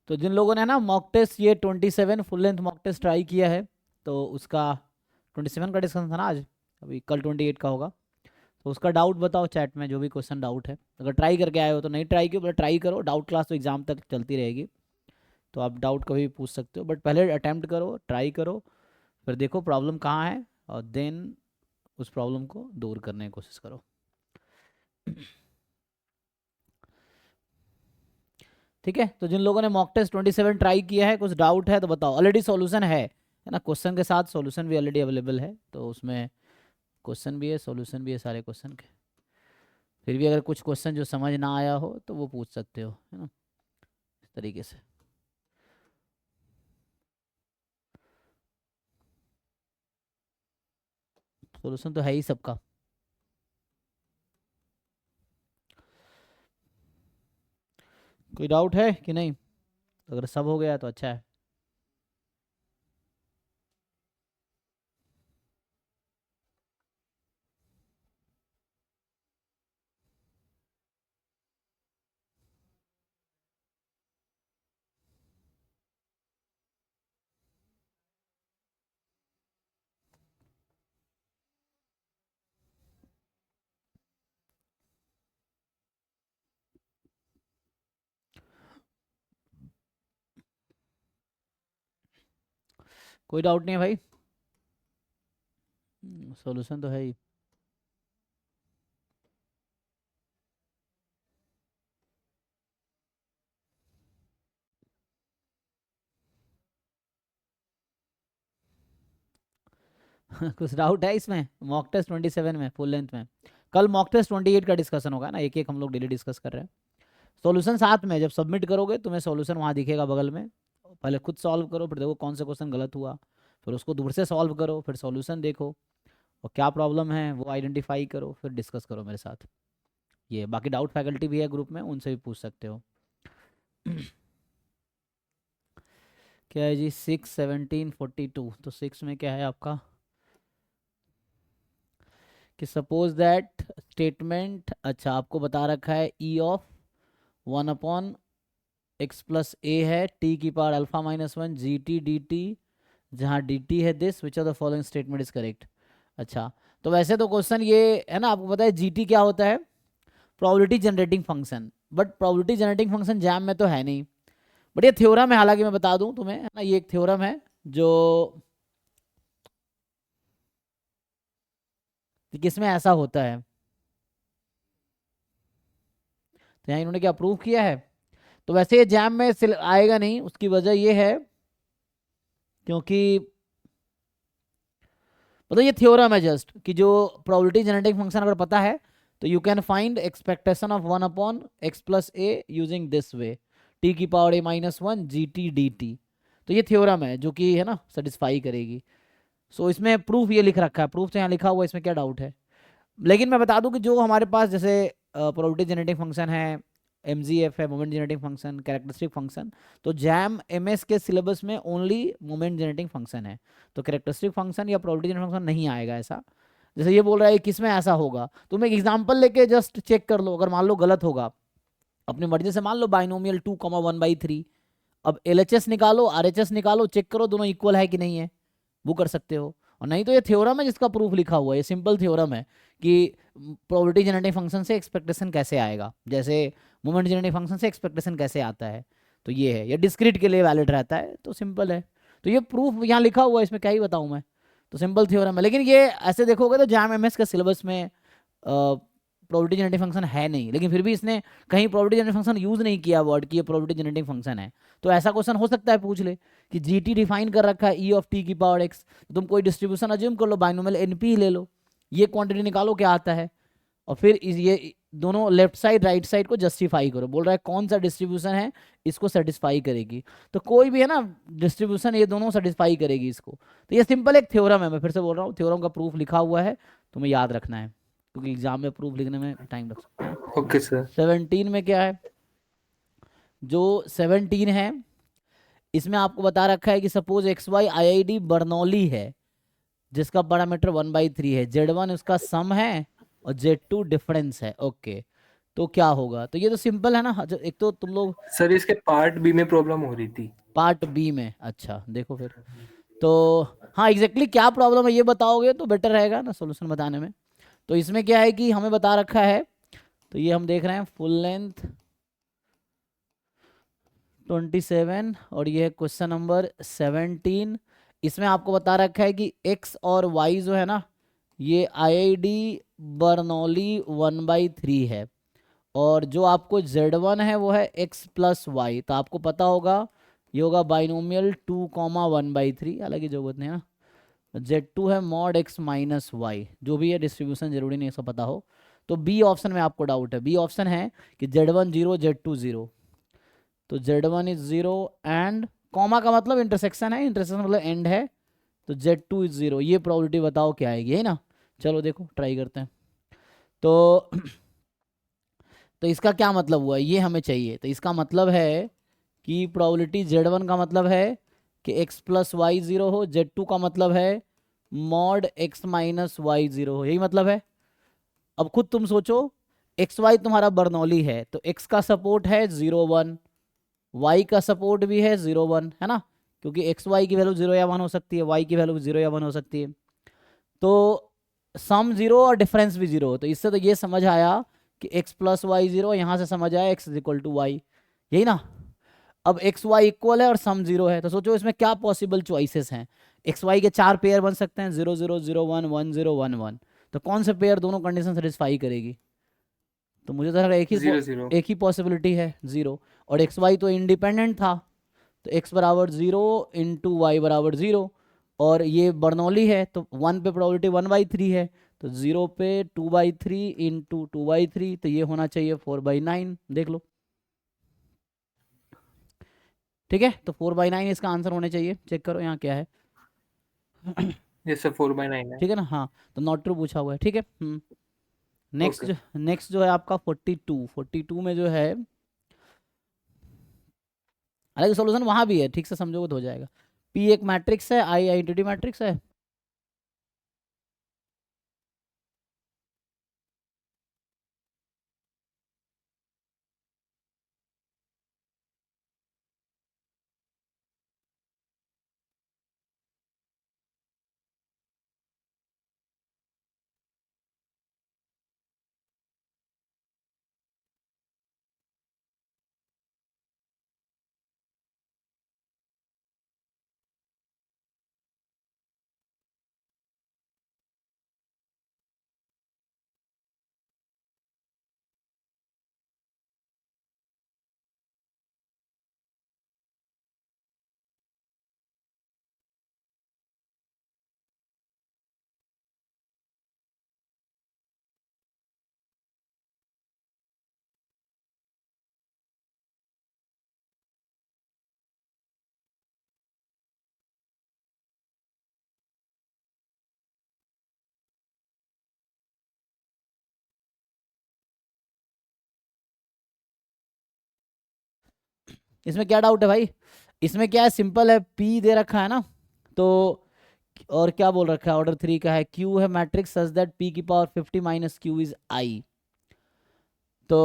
तो जिन लोगों ने ना मॉक टेस्ट ये 27 full length mock test try किया है, तो उसका 27 का डिस्कशन था ना आज, अभी कल 28 का होगा। तो उसका डाउट बताओ चैट में, जो भी क्वेश्चन डाउट है। अगर ट्राई करके आए हो तो नहीं ट्राई किया, बोले ट्राई करो, डाउट क्लास तो एग्जाम तक चलती रहेगी, तो आप डाउट कभी भी पूछ सकते हो, बट पहले अटैम्प्ट करो, ट्राई करो, फिर देखो प्रॉब्लम कहाँ है, और देन उस प्रॉब्लम को दूर करने की कोशिश करो। ठीक है, तो जिन लोगों ने मॉक टेस्ट 27 ट्राई किया है, कुछ डाउट है तो बताओ। ऑलरेडी सॉल्यूशन है ना, क्वेश्चन के साथ सॉल्यूशन भी ऑलरेडी अवेलेबल है, तो उसमें क्वेश्चन भी है, सॉल्यूशन भी है सारे क्वेश्चन के। फिर भी अगर कुछ क्वेश्चन जो समझ ना आया हो तो वो पूछ सकते हो, है ना, इस तरीके से। सॉल्यूशन तो है ही सबका। कोई डाउट है कि नहीं? अगर सब हो गया तो अच्छा है। कोई डाउट नहीं है भाई, सॉल्यूशन तो है ही। कुछ डाउट है इसमें? मॉक टेस्ट 27 में फुल लेंथ में, कल मॉक टेस्ट 28 का डिस्कशन होगा ना, एक एक हम लोग डेली डिस्कस कर रहे हैं। सॉल्यूशन साथ में, जब सबमिट करोगे तुम्हें सॉल्यूशन वहाँ दिखेगा बगल में, पहले खुद सॉल्व करो, फिर देखो कौन सा क्वेश्चन गलत हुआ, फिर उसको दूर से सॉल्व करो, फिर सॉल्यूशन देखो, और क्या प्रॉब्लम है वो आइडेंटिफाई करो, फिर डिस्कस करो मेरे साथ। ये बाकी डाउट फैकल्टी भी है ग्रुप में, उनसे भी पूछ सकते हो। क्या है जी? 6 17 42, तो 6 में क्या है आपका कि सपोज दैट स्टेटमेंट, अच्छा आपको बता रखा है ई ऑफ 1/x+a है, टी की पावर α-1 gt dt, जहाँ dt है this, which of the following statement is correct. अच्छा, तो वैसे तो क्वेश्चन ये है ना, आपको पता है gt क्या होता है, probability generating function, but probability generating function jam में तो है नहीं, बट ये थ्योरम है, हालांकि मैं बता दूं तुम्हें, है ना, ये एक थ्योरम है जो किसमें ऐसा होता है, तो यहाँ इन्होंने क्या प्रूव किया है। तो वैसे ये जैम में आएगा नहीं, उसकी वजह ये है क्योंकि मतलब ये थ्योरम है जस्ट, कि जो प्रोबेबिलिटी जनरेटिंग फंक्शन अगर पता है तो you can find expectation of 1/x+a using this way, T की पावर a-1 gt dt। तो ये थ्योरम है जो कि है ना सेटिस्फाई करेगी। सो इसमें प्रूफ ये लिख रखा है, प्रूफ तो यहाँ लिखा हुआ है, इसमें क्या डाउट है। लेकिन मैं बता दूं कि जो हमारे पास जैसे प्रोबेबिलिटी जनरेटिंग फंक्शन है, MGF है, moment generating function, characteristic function, तो जैम MS के सिलेबस में ओनली मोमेंट जनरेटिंग फंक्शन है, तो कैरेक्टरिस्टिक फंक्शन या प्रोबेबिलिटी जनरेटिंग फंक्शन नहीं आएगा ऐसा। जैसे ये बोल रहा है किसमें ऐसा होगा, तुम एक एग्जांपल लेके जस्ट चेक कर लो, अगर मान लो गलत होगा अपनी मर्जी से, मान लो बाइनोमियल 2,1/3, अब LHS निकालो, RHS निकालो, चेक करो दोनों इक्वल है कि नहीं है, वो कर सकते हो। और नहीं तो ये थ्योरम है जिसका प्रूफ लिखा हुआ है, ये सिंपल थ्योरम है कि प्रोबेबिलिटी जनरेटिंग फंक्शन से एक्सपेक्टेशन कैसे आएगा, जैसे मोमेंट जनरेटिंग फंक्शन से एक्सपेक्टेशन कैसे आता है, तो ये है, ये डिस्क्रीट के लिए वैलिड रहता है, तो सिंपल है। तो ये प्रूफ यहाँ लिखा हुआ है, इसमें क्या ही बताऊँ मैं, तो सिंपल थ्योरम है। लेकिन ये ऐसे देखोगे तो जैम MS का सिलेबस में प्रोबेबिलिटी जनरेटिंग फंक्शन है नहीं, लेकिन फिर भी इसने कहीं प्रोबेबिलिटी जनरेटिंग फंक्शन यूज नहीं किया वर्ड कि ये प्रोबेबिलिटी जनरेटिंग फंक्शन है। तो ऐसा क्वेश्चन हो सकता है पूछ ले कि GT डिफाइन कर रखा है e(t)x, तो तुम कोई डिस्ट्रीब्यूशन अज्यूम कर लो, बाइनोमियल NP ले लो, ये क्वांटिटी निकालो क्या आता है, और फिर ये दोनों लेफ्ट साइड राइट साइड को जस्टिफाई करो, बोल रहा है कौन सा डिस्ट्रीब्यूशन है इसको सेटिस्फाई करेगी, तो कोई भी है ना डिस्ट्रीब्यूशन ये दोनों सेटिस्फाई करेगी इसको। तो ये सिंपल एक थ्योरम है, मैं फिर से बोल रहा हूँ, थ्योरम का प्रूफ लिखा हुआ है, तुम्हें याद रखना है, क्योंकि एग्जाम में प्रूफ लिखने में टाइम लग सकता है। Okay sir. 17 में क्या है, जो 17 है इसमें आपको बता रखा है कि सपोज XY IID बर्नौली है, जिसका पैरामीटर 1/3 है, Z1 उसका सम है और Z2 डिफरेंस है। ओके, तो क्या होगा। तो ये तो सिंपल है ना। एक तो तुम लोग सर इसके पार्ट बी में प्रॉब्लम हो रही थी। पार्ट बी में, अच्छा देखो फिर। तो हाँ एग्जैक्टली क्या प्रॉब्लम है ये बताओगे तो बेटर रहेगा ना सोल्यूशन बताने में। तो इसमें क्या है कि हमें बता रखा है, तो ये हम देख रहे हैं फुल लेंथ 27 और ये है क्वेश्चन नंबर 17। इसमें आपको बता रखा है कि x और y जो है ना, ये आईआईडी बर्नौली 1/3 है, और जो आपको Z1 है वो है x प्लस वाई। तो आपको पता होगा ये होगा बाइनोमियल 2, 1/3, हालांकि जरूरत नहीं है ना। Z2 है मॉड x माइनस वाई, जो भी है डिस्ट्रीब्यूशन जरूरी नहीं है इसको पता हो। तो बी ऑप्शन में आपको डाउट है, बी ऑप्शन है कि Z1 0 Z2 0। तो Z1 इज 0 एंड कॉमा का मतलब इंटरसेक्शन है, इंटरसेक्शन मतलब एंड है। तो Z2 इज 0, ये प्रोबेबिलिटी बताओ क्या आएगी, है ना। चलो देखो ट्राई करते हैं। तो तो इसका क्या मतलब हुआ ये हमें चाहिए। तो इसका मतलब है कि प्रोबेबिलिटी Z1 का मतलब है कि x प्लस वाई 0 हो, Z2 का मतलब है मॉड x माइनस वाई 0 हो, यही मतलब है। अब खुद तुम सोचो, एक्स वाई तुम्हारा बर्नौली है तो x का सपोर्ट है 0 1, y का सपोर्ट भी है 0 1, है ना, क्योंकि एक्स वाई की वैल्यू 0 या 1 हो सकती है, y की वैल्यू 0 या 1 हो सकती है। तो सम 0 और डिफरेंस भी 0, तो इससे तो ये समझ आया कि x प्लस वाई 0, यहाँ से समझ आया x is equal to y, यही ना। अब एक्स वाई इक्वल है और सम 0 है, तो सोचो इसमें क्या पॉसिबल चॉइसेस हैं। एक्स वाई के 4 पेयर बन सकते हैं, 0 0 0 1 1 0 1 1। तो कौन से पेयर दोनों कंडीशन सेटिस्फाई करेगी। तो मुझे तो लग रहा है जीरो जीरो। एक ही पॉसिबिलिटी है 0। और एक्स वाई तो इंडिपेंडेंट था, तो x बराबर 0 इंटू वाई बराबर 0। और ये बर्नौली है तो 1 पे प्रोबेबिलिटी 1/3 है, तो 0 पे 2/3 इंटू 2/3, तो ये होना चाहिए 4/9, देख लो। ठीक है, तो 4/9 इसका आंसर होने चाहिए, चेक करो यहाँ क्या है। ये सर 4/9 है। ठीक है ना, हाँ। तो नॉट ट्रू पूछा हुआ है, ठीक है। ओके। नेक्स्ट जो है आपका 42 में जो है, हालांकि सॉल्यूशन वहां भी है, ठीक से समझोगे तो हो जाएगा। पी एक मैट्रिक्स है, आई आइडेंटिटी मैट्रिक्स है। इसमें क्या डाउट है भाई। इसमें क्या है, सिंपल है, पी दे रखा है ना। तो और क्या बोल रखा है, ऑर्डर 3 का है, क्यू है मैट्रिक्स सच दैट पी की power 50 minus Q is I. तो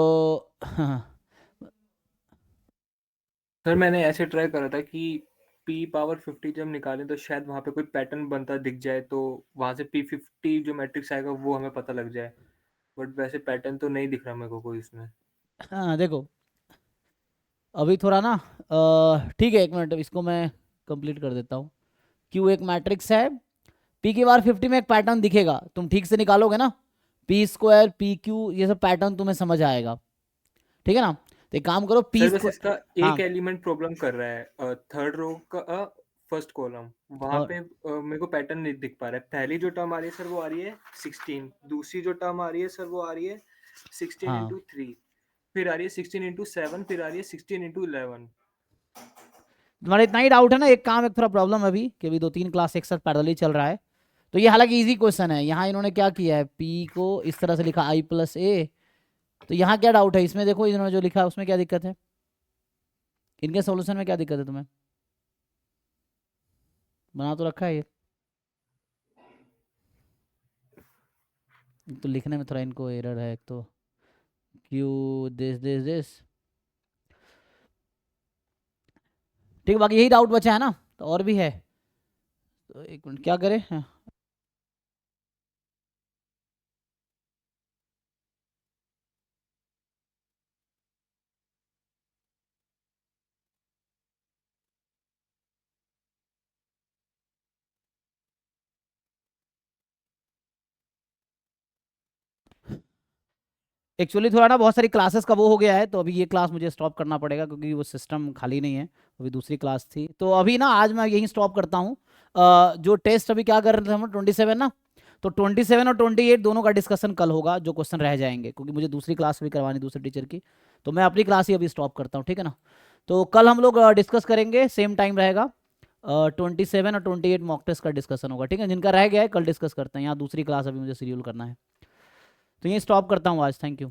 सर मैंने ऐसे ट्राई करा था कि P⁻50 जब निकालें तो शायद वहाँ पे कोई पैटर्न बनता दिख जाए, तो वहाँ से P50 जो मैट्रिक्स आएगा वो हमें पता लग जाए। बट वैसे पैटर्न तो नहीं दिख रहा मेरे को कोई इसमें। हाँ देखो, अभी थोड़ा ना ठीक है, एक मिनट इसको मैं कंप्लीट कर देता हूँ। क्यू एक मैट्रिक्स है, पी की बार 50 में एक पैटर्न दिखेगा, तुम ठीक से निकालोगे ना, पी स्क्वायर पी क्यू ये सब पैटर्न तुम्हें समझ आएगा। ठीक है ना, तो एक काम करो पी सर बस स्क्वायर। इसका हाँ एक एलिमेंट प्रॉब्लम कर रहा है, थर्ड रो का फर्स्ट कॉलम। वहाँ और पे मेरे को पैटर्न नहीं दिख पा रहा है। पहली जो टर्म आ रही है सर वो आ रही है 16, दूसरी जो टर्म आ रही है सर वो आ रही है 16 हाँ, इंटू 3, फिर आ रही है 16 इंटू 7, फिर आ रही है 16 इंटू 11। तुम्हारा इतना ही डाउट है ना, एक काम, एक थोड़ा प्रॉब्लम है अभी कि अभी 2 3 क्लास एक साथ पैरेलली चल रहा है। तो ये हालांकि इजी क्वेश्चन है, यहाँ इन्होंने क्या किया है, पी को इस तरह से लिखा आई प्लस ए। तो यहाँ क्या डाउट है इसमें, देखो इन्होंने जो लिखा है उसमें क्या दिक्कत है, इनके सॉल्यूशन में क्या दिक्कत है तुम्हें, बना तो रखा है ये। एक तो लिखने में थोड़ा इनको एरर है एक तो, क्यू दिस। ठीक है, बाकी यही डाउट बचा है ना, तो और भी है, तो एक मिनट क्या करें। हाँ। एक्चुअली थोड़ा ना बहुत सारी क्लासेस का वो हो गया है, तो अभी ये क्लास मुझे स्टॉप करना पड़ेगा क्योंकि वो सिस्टम खाली नहीं है, अभी दूसरी क्लास थी, तो अभी ना आज मैं यहीं स्टॉप करता हूँ। जो टेस्ट अभी क्या कर रहे थे हम 27 ना, तो 27 और 28 दोनों का डिस्कशन कल होगा, जो क्वेश्चन रह जाएंगे, क्योंकि मुझे दूसरी क्लास भी करवानी दूसरे टीचर की, तो मैं अपनी क्लास ही अभी स्टॉप करता हूँ, ठीक है ना। तो कल हम लोग डिस्कस करेंगे, सेम टाइम रहेगा, 27 और 28 मॉक टेस्ट का डिस्कशन होगा, ठीक है। जिनका रह गया है कल डिस्कस करते हैं, यहाँ दूसरी क्लास अभी मुझे शेड्यूल करना है, तो ये स्टॉप करता हूँ आज, थैंक यू।